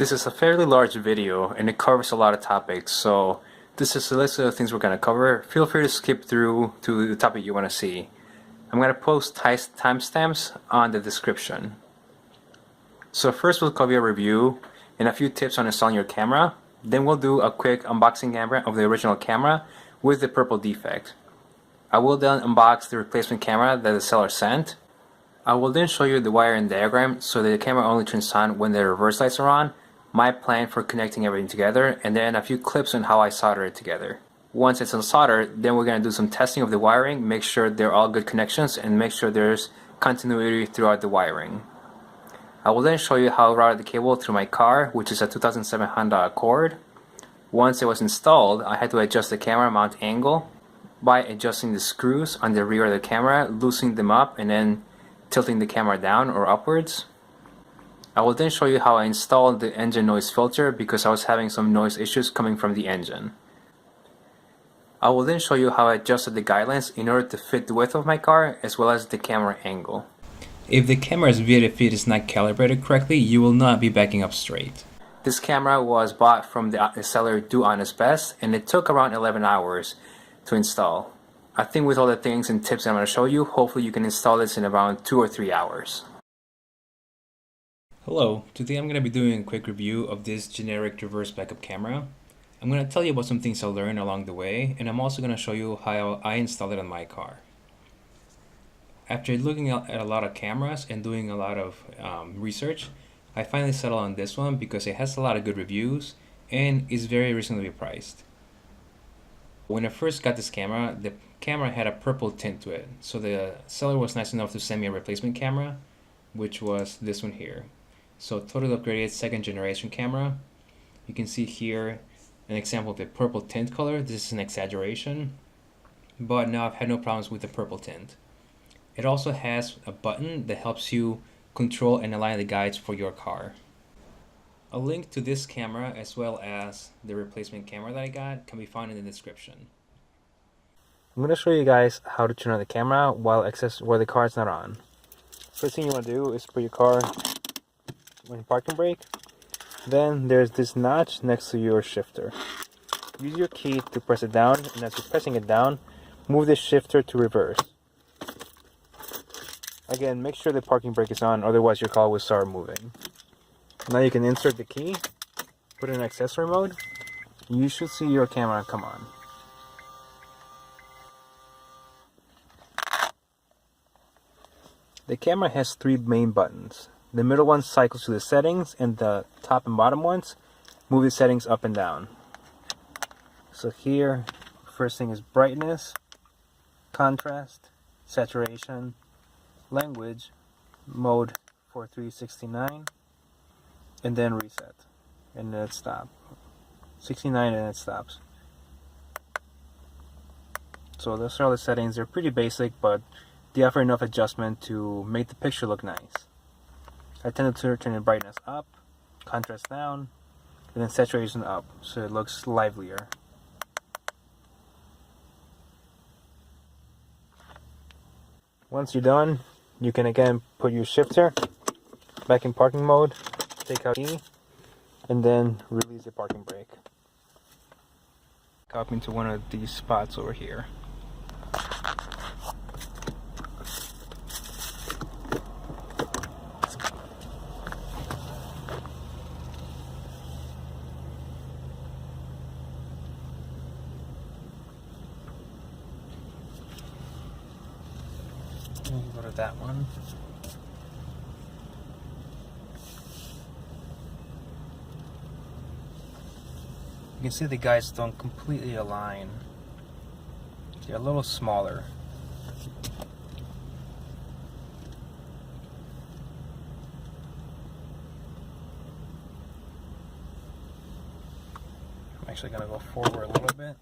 This is a fairly large video and it covers a lot of topics, so this is a list of things we're going to cover. Feel free to skip through to the topic you want to see. I'm going to post timestamps on the description. So first we'll cover a review and a few tips on installing your camera. Then we'll do a quick unboxing camera of the original camera with the purple defect. I will then unbox the replacement camera that the seller sent. I will then show you the wiring diagram so that the camera only turns on when the reverse lights are on, my plan for connecting everything together, and then a few clips on how I solder it together. Once it's unsoldered, then we're going to do some testing of the wiring, make sure they're all good connections, and make sure there's continuity throughout the wiring. I will then show you how I routed the cable through my car, which is a 2007 Honda Accord. Once it was installed, I had to adjust the camera mount angle by adjusting the screws on the rear of the camera, loosening them up, and then tilting the camera down or upwards. I will then show you how I installed the engine noise filter because I was having some noise issues coming from the engine. I will then show you how I adjusted the guidelines in order to fit the width of my car as well as the camera angle. If the camera's viewed feed is not calibrated correctly, you will not be backing up straight. This camera was bought from the seller Do Honest Best, and it took around 11 hours to install. I think with all the things and tips I'm going to show you, hopefully you can install this in around 2 or 3 hours. Hello, today I'm going to be doing a quick review of this generic reverse backup camera. I'm going to tell you about some things I learned along the way, and I'm also going to show you how I installed it on my car. After looking at a lot of cameras and doing a lot of research, I finally settled on this one because it has a lot of good reviews and is very reasonably priced. When I first got this camera, the camera had a purple tint to it, so the seller was nice enough to send me a replacement camera, which was this one here. So totally upgraded second generation camera. You can see here an example of the purple tint color. This is an exaggeration, but now I've had no problems with the purple tint. It also has a button that helps you control and align the guides for your car. A link to this camera as well as the replacement camera that I got can be found in the description. I'm going to show you guys how to turn on the camera while the car is not on. First thing you want to do is put your car in parking brake. Then there's this notch next to your shifter. Use your key to press it down, and as you're pressing it down, move the shifter to reverse. Again, make sure the parking brake is on, otherwise your car will start moving. Now you can insert the key, put it in accessory mode, and you should see your camera come on. The camera has 3 main buttons. The middle one cycles to the settings, and the top and bottom ones move the settings up and down. So here, first thing is brightness, contrast, saturation, language, mode 4369, and then reset, and then it stops. 69 and it stops. So those are all the settings. They're pretty basic, but they offer enough adjustment to make the picture look nice. I tend to turn the brightness up, contrast down, and then saturation up, so it looks livelier. Once you're done, you can again put your shifter back in parking mode, take out the key, and then release the parking brake. Up into one of these spots over here. Go to that one. You can see the guides don't completely align. They're a little smaller. I'm actually going to go forward a little bit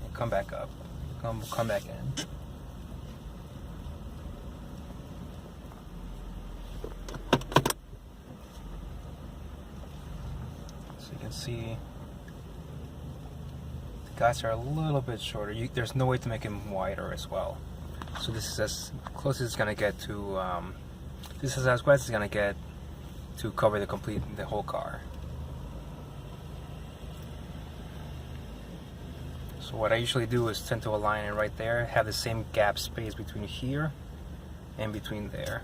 and come back up. Come back in. So you can see the guides are a little bit shorter. There's no way to make them wider as well. So this is as close as it's gonna get to. This is as wide as it's gonna get to cover the whole car. So what I usually do is tend to align it right there, have the same gap space between here and between there.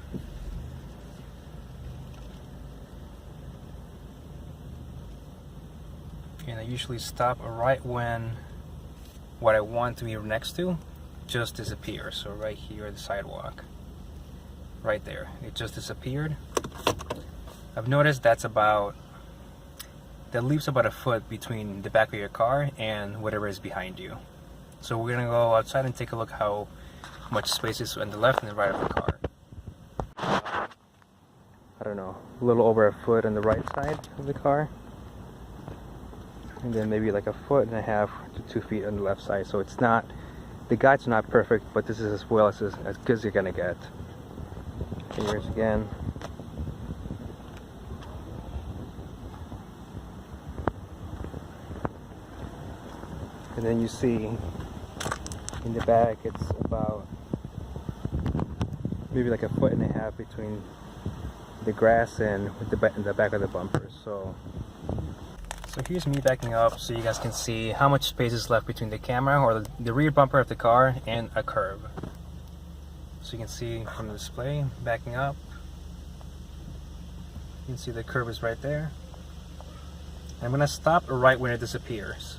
And I usually stop right when what I want to be next to just disappears. So right here, the sidewalk. Right there, it just disappeared. I've noticed that leaves about a foot between the back of your car and whatever is behind you. So we're gonna go outside and take a look how much space is on the left and the right of the car. I don't know, a little over a foot on the right side of the car, and then maybe like a foot and a half to 2 feet on the left side. So it's not, the guides are not perfect, but this is as well as good as you're gonna get. Here's again. And then you see in the back it's about maybe like a foot and a half between the grass and the back of the bumper. So here's me backing up so you guys can see how much space is left between the camera or the rear bumper of the car and a curb. So you can see from the display, backing up, you can see the curb is right there. I'm going to stop right when it disappears.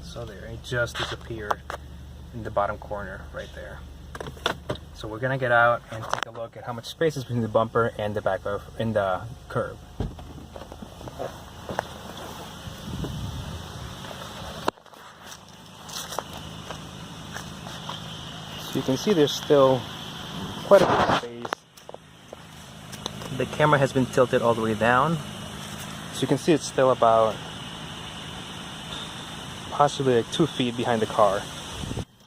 So there, it just disappeared in the bottom corner right there. So we're going to get out and take a look at how much space is between the bumper and the the curb. So you can see there's still quite a bit of space. The camera has been tilted all the way down. So you can see it's still about possibly like 2 feet behind the car.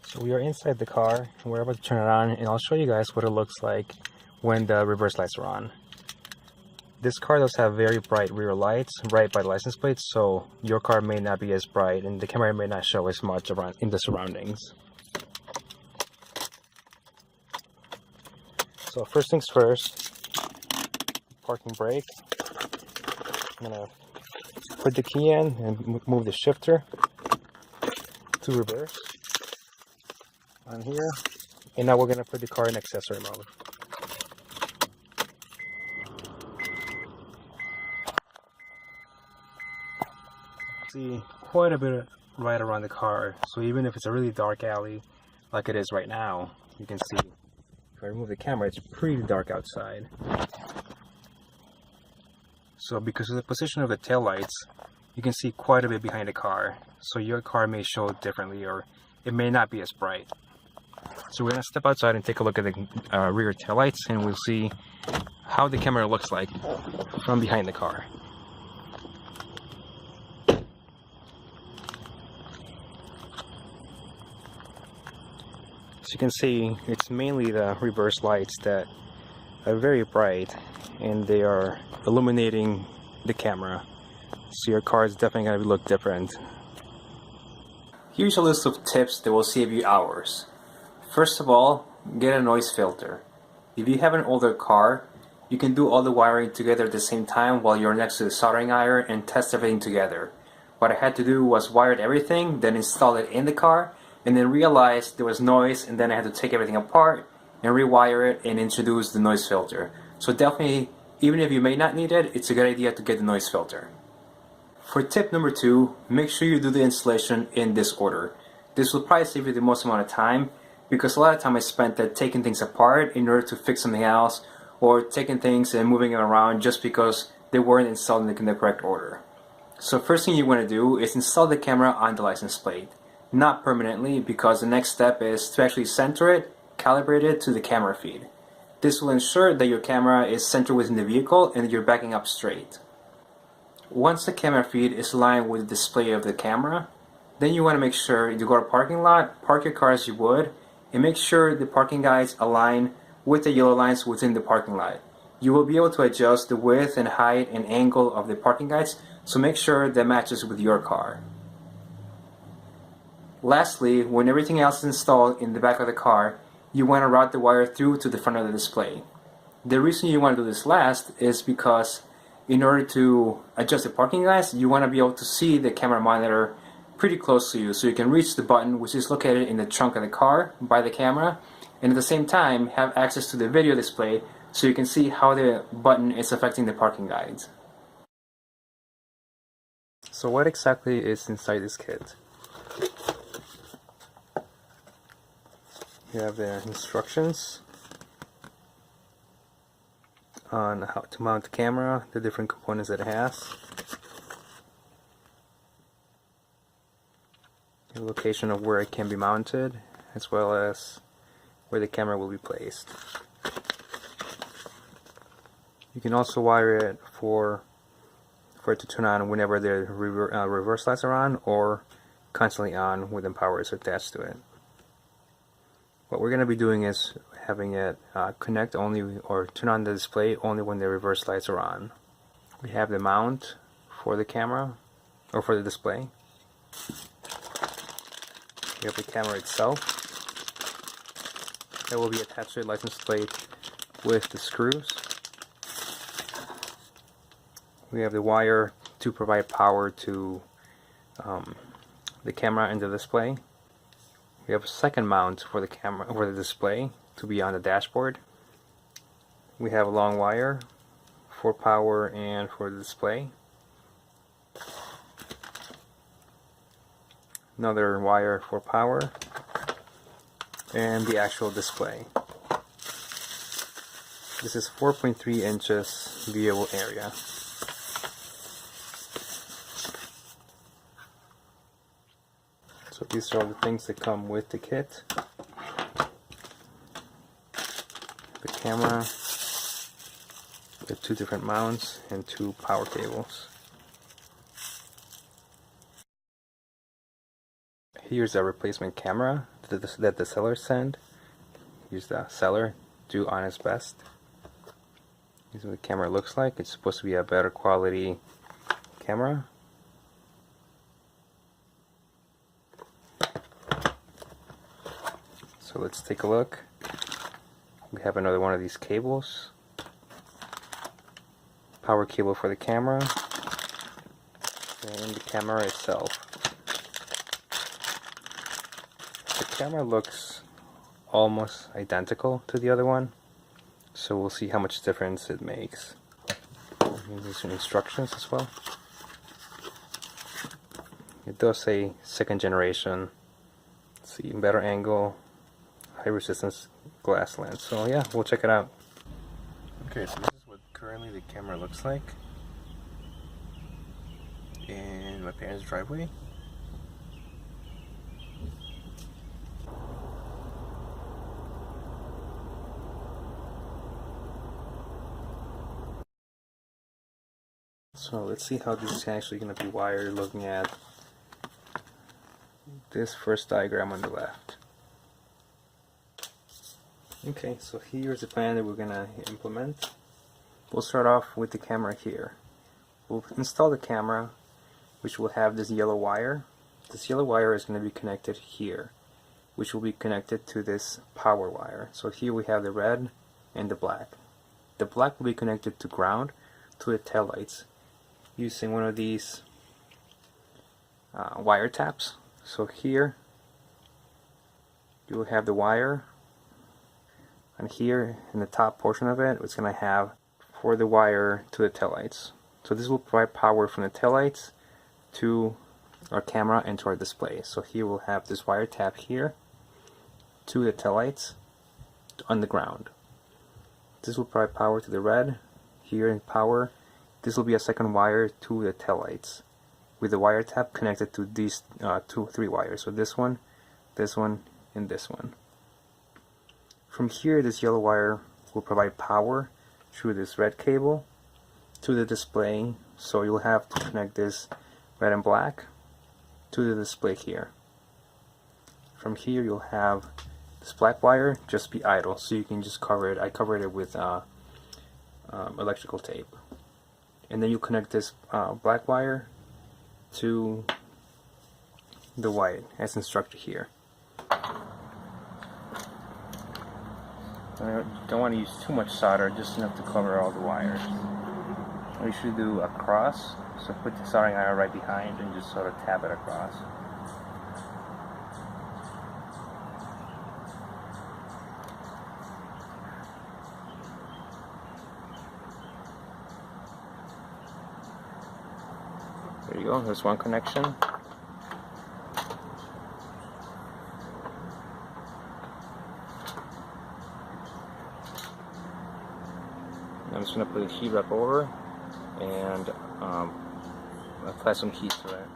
So we are inside the car and we're about to turn it on, and I'll show you guys what it looks like when the reverse lights are on. This car does have very bright rear lights right by the license plate, so your car may not be as bright and the camera may not show as much around in the surroundings. So first things first, parking brake. I'm gonna put the key in and move the shifter to reverse on here. And now we're gonna put the car in accessory mode. See quite a bit right around the car. So even if it's a really dark alley like it is right now, you can see if I remove the camera, it's pretty dark outside. So because of the position of the taillights, you can see quite a bit behind the car. So your car may show differently, or it may not be as bright. So we're going to step outside and take a look at the rear taillights, and we'll see how the camera looks like from behind the car. As you can see, it's mainly the reverse lights that are very bright, and they are illuminating the camera. So your car is definitely going to look different. Here's a list of tips that will save you hours. First of all, get a noise filter. If you have an older car, you can do all the wiring together at the same time while you're next to the soldering iron and test everything together. What I had to do was wired everything, then install it in the car, and then realized there was noise, and then I had to take everything apart and rewire it and introduce the noise filter. So definitely, even if you may not need it, it's a good idea to get the noise filter. For tip number 2, make sure you do the installation in this order. This will probably save you the most amount of time, because a lot of time I spent taking things apart in order to fix something else, or taking things and moving them around just because they weren't installed in the correct order. So first thing you want to do is install the camera on the license plate. Not permanently, because the next step is to actually center it, calibrate it to the camera feed. This will ensure that your camera is centered within the vehicle and that you're backing up straight. Once the camera feed is aligned with the display of the camera, then you want to make sure you go to a parking lot, park your car as you would, and make sure the parking guides align with the yellow lines within the parking lot. You will be able to adjust the width and height and angle of the parking guides, so make sure that matches with your car. Lastly, when everything else is installed in the back of the car, you want to route the wire through to the front of the display. The reason you want to do this last is because in order to adjust the parking lights, you want to be able to see the camera monitor pretty close to you, so you can reach the button which is located in the trunk of the car by the camera, and at the same time have access to the video display so you can see how the button is affecting the parking guides. So what exactly is inside this kit? You have the instructions on how to mount the camera, the different components that it has, the location of where it can be mounted, as well as where the camera will be placed. You can also wire it for it to turn on whenever the reverse lights are on, or constantly on when the power is attached to it. What we're going to be doing is having it connect only or turn on the display only when the reverse lights are on. We have the mount for the camera, or for the display. We have the camera itself that will be attached to the license plate with the screws. We have the wire to provide power to the camera and the display. We have a second mount for the camera or the display to be on the dashboard. We have a long wire for power and for the display. Another wire for power and the actual display. This is 4.3 inches viewable area. So these are all the things that come with the kit. The camera, the two different mounts, and two power cables. Here's a replacement camera that the seller sent. Here's the seller, do on his best. Here's what the camera looks like. It's supposed to be a better quality camera. So let's take a look. We have another one of these cables. Power cable for the camera. And the camera itself. The camera looks almost identical to the other one, so we'll see how much difference it makes. These are instructions as well. It does say second generation. Let's see, better angle, high resistance glass lens. So yeah, we'll check it out. Okay, so this is what currently the camera looks like in my parents' driveway. So let's see how this is actually going to be wired, looking at this first diagram on the left. Okay, so here's the plan that we're going to implement. We'll start off with the camera here. We'll install the camera, which will have this yellow wire. This yellow wire is going to be connected here, which will be connected to this power wire. So here we have the red and the black. The black will be connected to ground, to the tail lights, using one of these wire taps. So here you will have the wire, and here in the top portion of it, it's going to have for the wire to the taillights. So this will provide power from the taillights to our camera and to our display. So here we'll have this wire tap here to the taillights on the ground. This will provide power to the red, here in power. This will be a second wire to the taillights, with the wire tap connected to these three wires. So this one, and this one. From here, this yellow wire will provide power through this red cable to the display. So you'll have to connect this red and black to the display here. From here, you'll have this black wire just be idle, so you can just cover it. I covered it with electrical tape. And then you connect this black wire to the white as instructed here. don't want to use too much solder, just enough to cover all the wires. We should do a cross, so put the soldering iron right behind and just sort of tap it across. There you go, there's one connection. I'm just going to put a heat wrap over and apply some heat to it.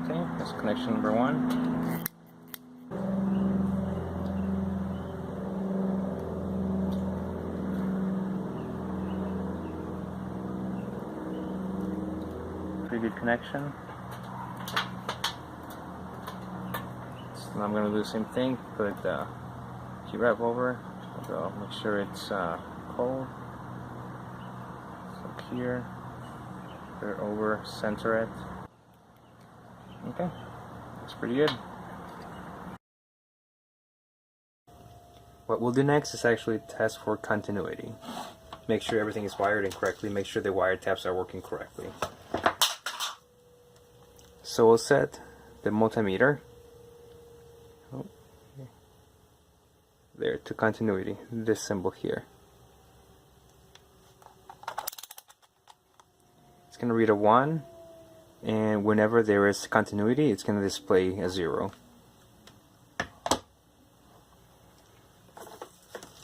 Okay, that's connection number one. Pretty good connection. So I'm going to do the same thing, put the heat wrap over, so make sure it's cold. So here, put it over, center it. Okay, that's pretty good. What we'll do next is actually test for continuity. Make sure everything is wired in correctly, make sure the wire taps are working correctly. So we'll set the multimeter there to continuity, this symbol here. It's going to read a 1, and whenever there is continuity, it's going to display a 0.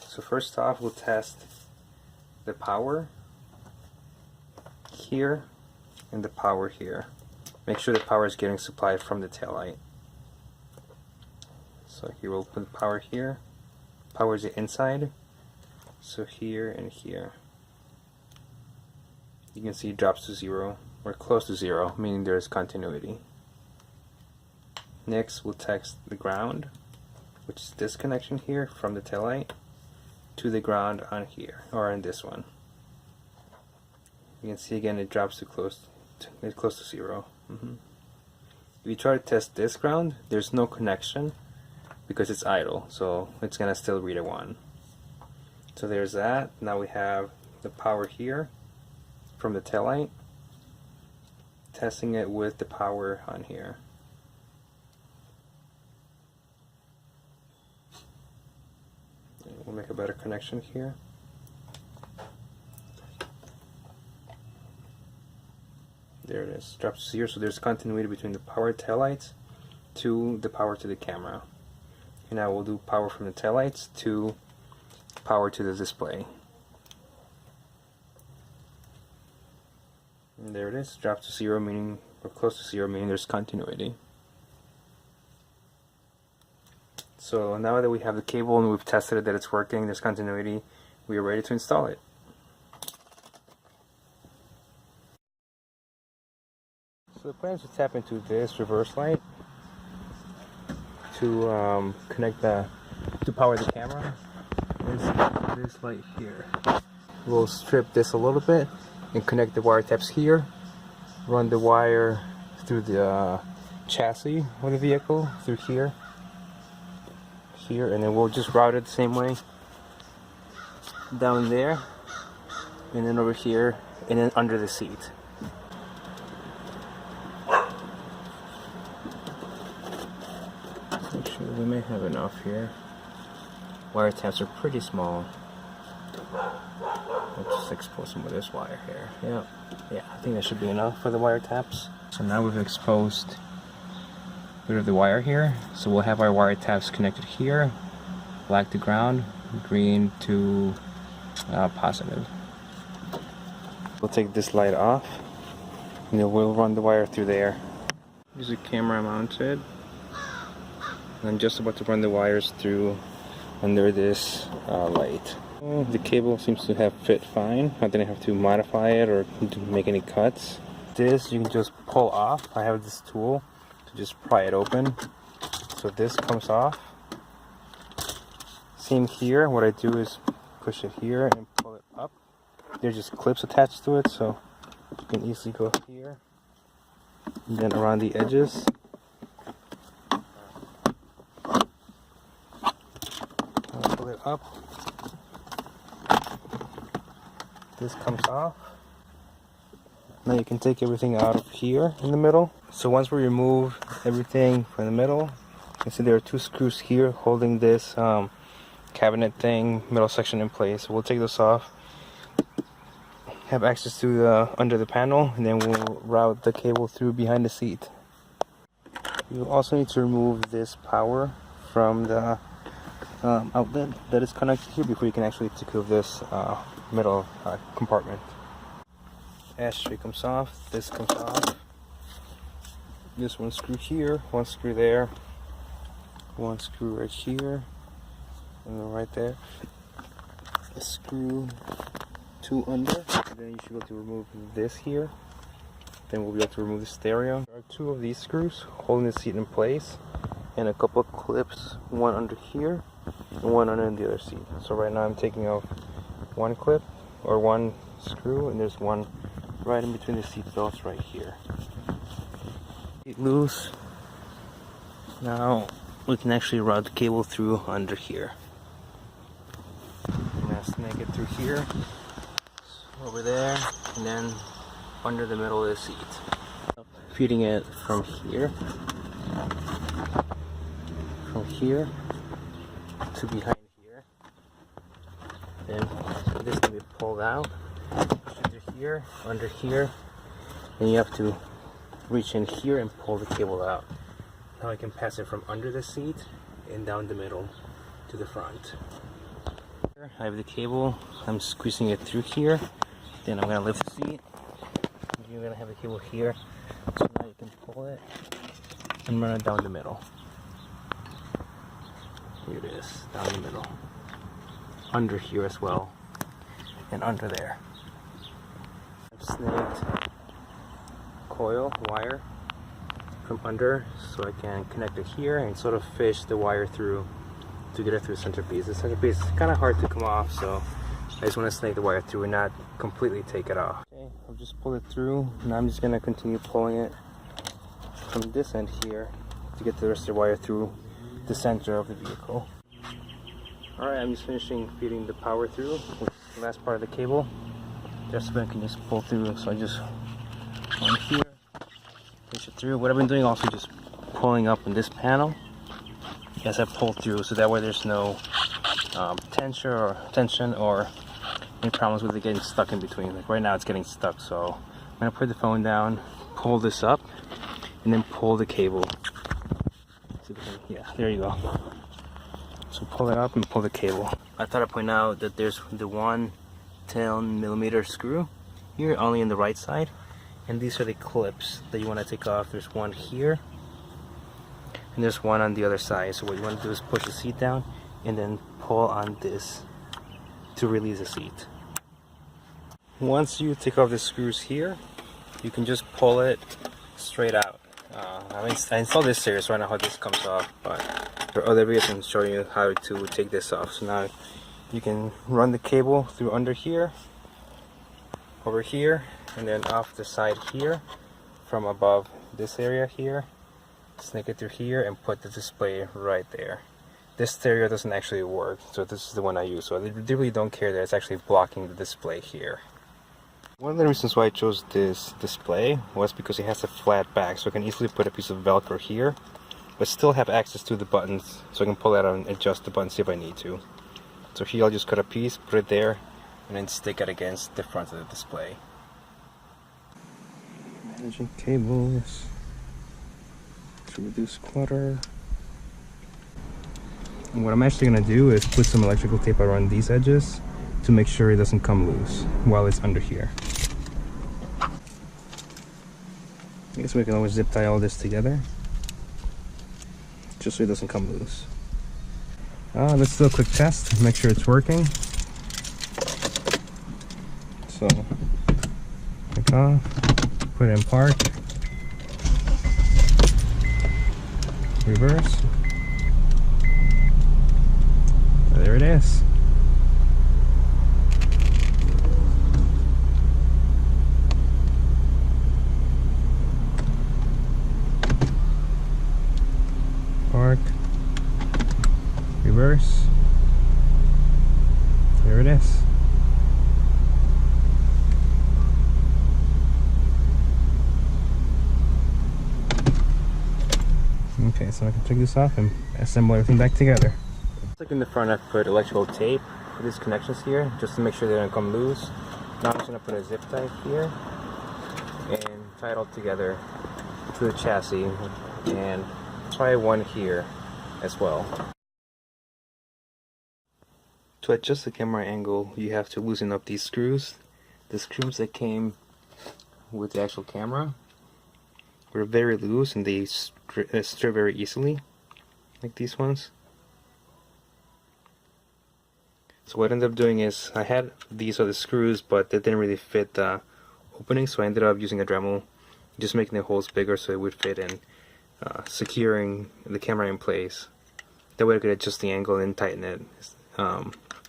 So first off, we'll test the power here and the power here. Make sure the power is getting supplied from the taillight. So here we'll put the power here. Power is the inside. So here and here. You can see it drops to 0, or close to 0, meaning there is continuity. Next we'll test the ground, which is this connection here from the taillight to the ground on here, or on this one. You can see again it drops to close to 0. If you try to test this ground, there's no connection because it's idle, so it's gonna still read a 1. So there's that. Now we have the power here from the taillight, testing it with the power on here. We'll make a better connection here. There it is, drops to 0, so there's continuity between the power taillights to the power to the camera. And now we'll do power from the taillights to power to the display. And there it is, drops to 0, meaning, or close to 0, meaning there's continuity. So now that we have the cable and we've tested it that it's working, there's continuity, we are ready to install it. So the plan is to tap into this reverse light to connect to power the camera. This light here. We'll strip this a little bit and connect the wire taps here. Run the wire through the chassis of the vehicle through here, and then we'll just route it the same way down there, and then over here, and then under the seat. Actually, we may have enough here. Wire taps are pretty small. Let's just expose some of this wire here. Yeah, I think that should be enough for the wire taps. So now we've exposed a bit of the wire here. So we'll have our wire taps connected here. Black to ground, green to positive. We'll take this light off, and then we'll run the wire through there. Use a camera mounted. And I'm just about to run the wires through under this light. The cable seems to have fit fine. I didn't have to modify it or make any cuts. This you can just pull off. I have this tool to just pry it open. So this comes off. Same here, what I do is push it here and pull it up. There's just clips attached to it, so you can easily go here, and then around the edges. I'll pull it up. This comes off. Now you can take everything out of here in the middle. So once we remove everything from the middle, you can see there are 2 screws here holding this cabinet thing, middle section in place. So we'll take this off, have access to the under the panel, and then we'll route the cable through behind the seat. You also need to remove this power from the outlet that is connected here before you can actually take care of this middle compartment. Ashtray comes off, this comes off. This one screw here, one screw there, one screw right here, and then right there. A screw, 2 under, and then you should be able to remove this here. Then we'll be able to remove the stereo. There are 2 of these screws holding the seat in place, and a couple of clips, one under here and one under the other seat. So right now I'm taking off one clip or one screw, and there's one right in between the seat belts right here. Get loose. Now we can actually route the cable through under here. I'm gonna snake it through here, over there, and then under the middle of the seat. Feeding it from here to behind here. Then this can be pulled out under here, and you have to reach in here and pull the cable out. Now I can pass it from under the seat and down the middle to the front. I have the cable, I'm squeezing it through here, then I'm going to lift the seat. You're going to have the cable here, so now you can pull it and run it down the middle. Here it is, down the middle. Under here as well, and under there. I've snaked coil wire from under so I can connect it here and sort of fish the wire through to get it through the centerpiece. The centerpiece is kind of hard to come off, so I just want to snake the wire through and not completely take it off. Okay, I've just pulled it through. Now I'm just going to continue pulling it from this end here to get the rest of the wire through the center of the vehicle. Alright, I'm just finishing feeding the power through with the last part of the cable. Just so I can just pull through. So I just on here, push it through. What I've been doing also just pulling up in this panel as I pull through, so that way there's no tension or any problems with it getting stuck in between. Like right now it's getting stuck, so I'm gonna put the phone down, pull this up, and then pull the cable. Yeah, there you go. So pull it up and pull the cable. I thought I'd point out that there's the 110mm screw here only on the right side, and these are the clips that you want to take off. There's one here and there's one on the other side. So what you want to do is push the seat down and then pull on this to release the seat. Once you take off the screws here, you can just pull it straight out. I installed this series, so I know how this comes off, but there are other videos and show you how to take this off. So now you can run the cable through under here, over here, and then off the side here from above this area here. Snake it through here and put the display right there. This stereo doesn't actually work, so this is the one I use. So they really don't care that it's actually blocking the display here. One of the reasons why I chose this display was because it has a flat back, so I can easily put a piece of Velcro here, but still have access to the buttons, so I can pull it out and adjust the buttons if I need to. So here I'll just cut a piece, put it there, and then stick it against the front of the display. Managing cables to reduce clutter. And what I'm actually going to do is put some electrical tape around these edges to make sure it doesn't come loose while it's under here. I guess we can always zip tie all this together just so it doesn't come loose. Let's do a quick test, make sure it's working. So, click off, put it in park, reverse. There it is. colors. There it is. Okay, so I can take this off and assemble everything back together. Like in the front, I've put electrical tape for these connections here, just to make sure they don't come loose. Now I'm just going to put a zip tie here and tie it all together to the chassis, and try one here as well. To adjust the camera angle, you have to loosen up these screws. The screws that came with the actual camera were very loose and they strip very easily, like these ones. So what I ended up doing is, I had these other screws, but they didn't really fit the opening, so I ended up using a Dremel, just making the holes bigger so it would fit in, securing the camera in place. That way I could adjust the angle and tighten it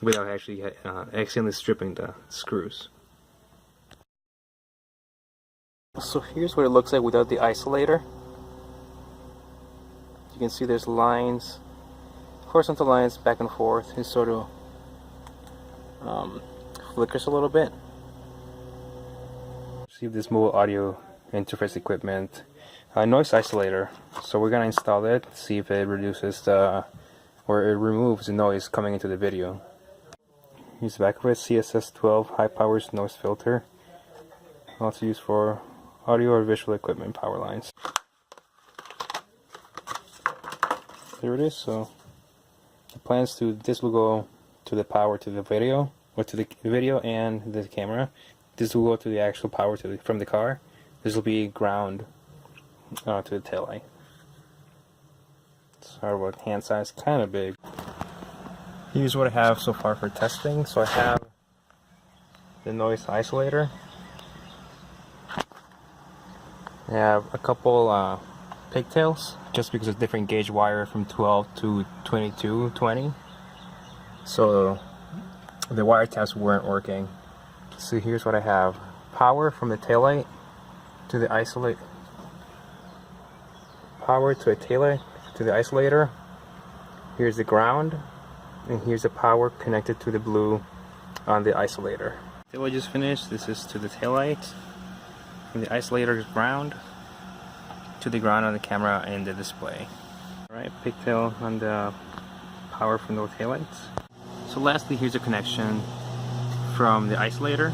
without actually accidentally stripping the screws. So here's what it looks like without the isolator. You can see there's lines, horizontal lines back and forth. It sort of flickers a little bit. Receive this mobile audio interface equipment, noise isolator. So we're gonna install it, see if it reduces the, or it removes the noise coming into the video. Here's the back of it, CSS12 high power noise filter. Also used for audio or visual equipment power lines. There it is. So the plans to, this will go to the power to the video, or to the video and the camera. This will go to the actual power to the, from the car. This will be ground to the taillight. Sorry about hand size, kind of big. Here's what I have so far for testing. So I have the noise isolator. I have a couple pigtails, just because of different gauge wire from 12 to 2220. So the wire taps weren't working. So here's what I have. Power from the taillight to the isolate. Power to a taillight to the isolator. Here's the ground, and here's the power connected to the blue on the isolator. Taillight just finished. This is to the taillight. From the isolator's ground to the ground on the camera and the display. Alright, pigtail on the power from the taillights. So lastly, here's a connection from the isolator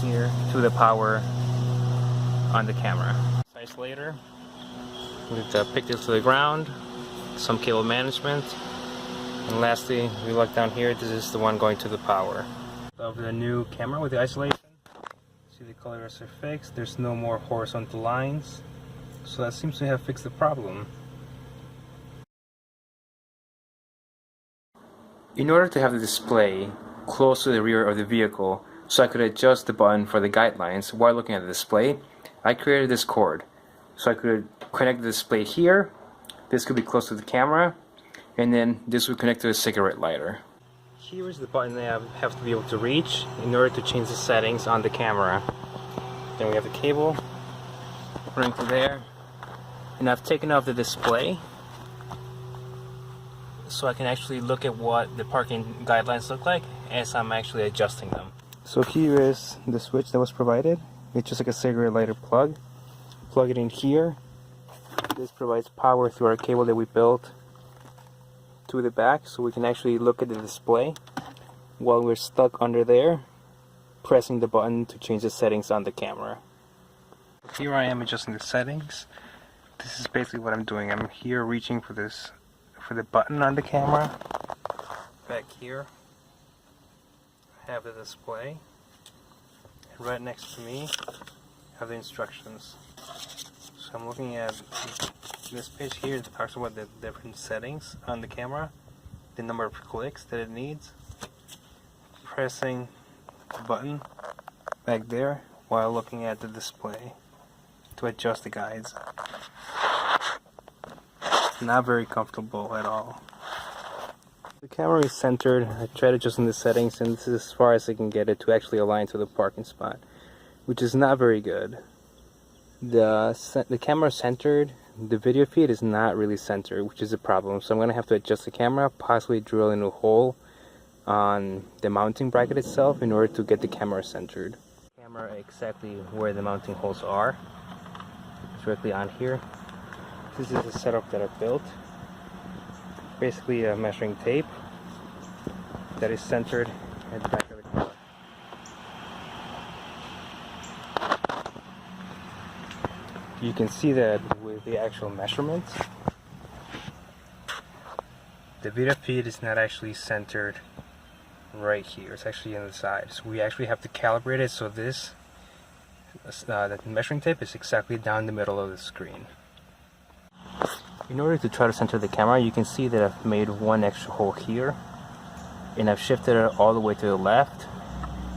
here to the power on the camera. Isolator with the pigtails to the ground, some cable management, and lastly, we look down here. This is the one going to the power of the new camera with the isolation. See, the colors are fixed. There's no more horizontal lines, so that seems to have fixed the problem. In order to have the display close to the rear of the vehicle, so I could adjust the button for the guidelines while looking at the display, I created this cord. So I could connect the display here, this could be close to the camera, and then this would connect to a cigarette lighter. Here is the button that I have to be able to reach in order to change the settings on the camera. Then we have the cable running to there, and I've taken off the display so I can actually look at what the parking guidelines look like as I'm actually adjusting them. So here is the switch that was provided. It's just like a cigarette lighter plug. Plug it in here. This provides power through our cable that we built to the back, so we can actually look at the display while we're stuck under there, pressing the button to change the settings on the camera. Here I am adjusting the settings. This is basically what I'm doing. I'm here reaching for this, for the button on the camera. Back here I have the display, and right next to me I have the instructions. So I'm looking at this page here that talks about the different settings on the camera, the number of clicks that it needs, pressing the button back there while looking at the display to adjust the guides. Not very comfortable at all. The camera is centered. I tried adjusting the settings, and this is as far as I can get it to actually align to the parking spot, which is not very good. The camera is centered, the video feed is not really centered, which is a problem. So I'm going to have to adjust the camera, possibly drill in a hole on the mounting bracket itself in order to get the camera centered. Camera exactly where the mounting holes are, directly on here. This is the setup that I've built. Basically a measuring tape that is centered at the back of the car. You can see that with the actual measurements, the video feed is not actually centered right here. It's actually on the side. So we actually have to calibrate it so this the measuring tape is exactly down the middle of the screen. In order to try to center the camera, you can see that I've made one extra hole here, and I've shifted it all the way to the left.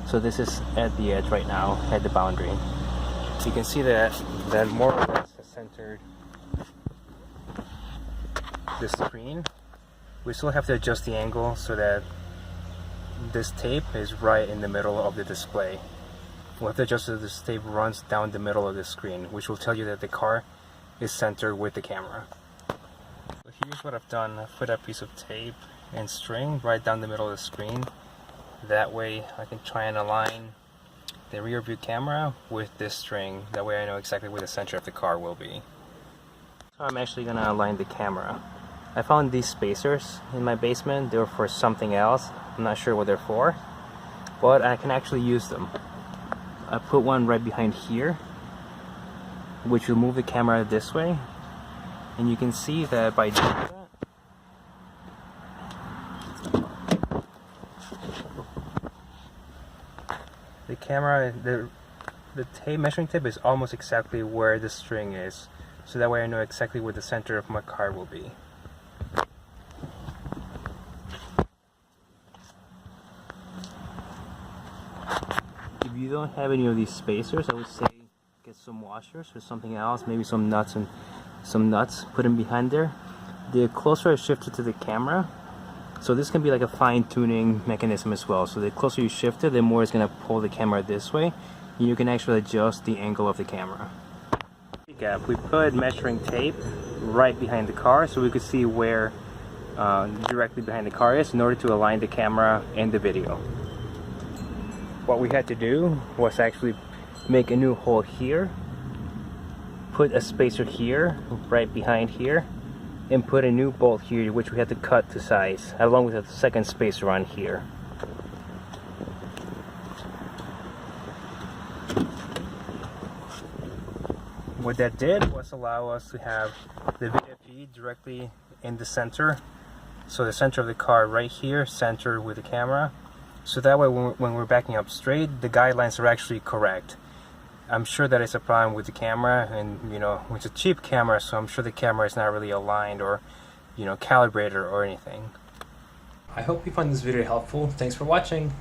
So this is at the edge right now, at the boundary. So you can see that more or less has centered the screen. We still have to adjust the angle so that this tape is right in the middle of the display. We'll have to adjust so this tape runs down the middle of the screen, which will tell you that the car is centered with the camera. So here's what I've done. I've put a piece of tape and string right down the middle of the screen. That way I can try and align the rear view camera with this string. That way I know exactly where the center of the car will be. So I'm actually going to align the camera. I found these spacers in my basement. They were for something else. I'm not sure what they're for, but I can actually use them. I put one right behind here, which will move the camera this way, and you can see that by doing that, the camera, the tape, measuring tape is almost exactly where the string is, so that way I know exactly where the center of my car will be. If you don't have any of these spacers, I would say get some washers or something else, maybe some nuts, put them behind there. The closer I shift it to the camera, so this can be like a fine-tuning mechanism as well. So the closer you shift it, the more it's going to pull the camera this way, and you can actually adjust the angle of the camera. We put measuring tape right behind the car so we could see where directly behind the car is in order to align the camera and the video. What we had to do was actually make a new hole here, put a spacer here, right behind here, and put a new bolt here, which we had to cut to size, along with a second spacer on here. What that did was allow us to have the video feed directly in the center, so the center of the car right here, centered with the camera. So that way when we're backing up straight, the guidelines are actually correct. I'm sure that it's a problem with the camera, and you know, it's a cheap camera, so I'm sure the camera is not really aligned or, you know, calibrated or anything. I hope you found this video helpful. Thanks for watching.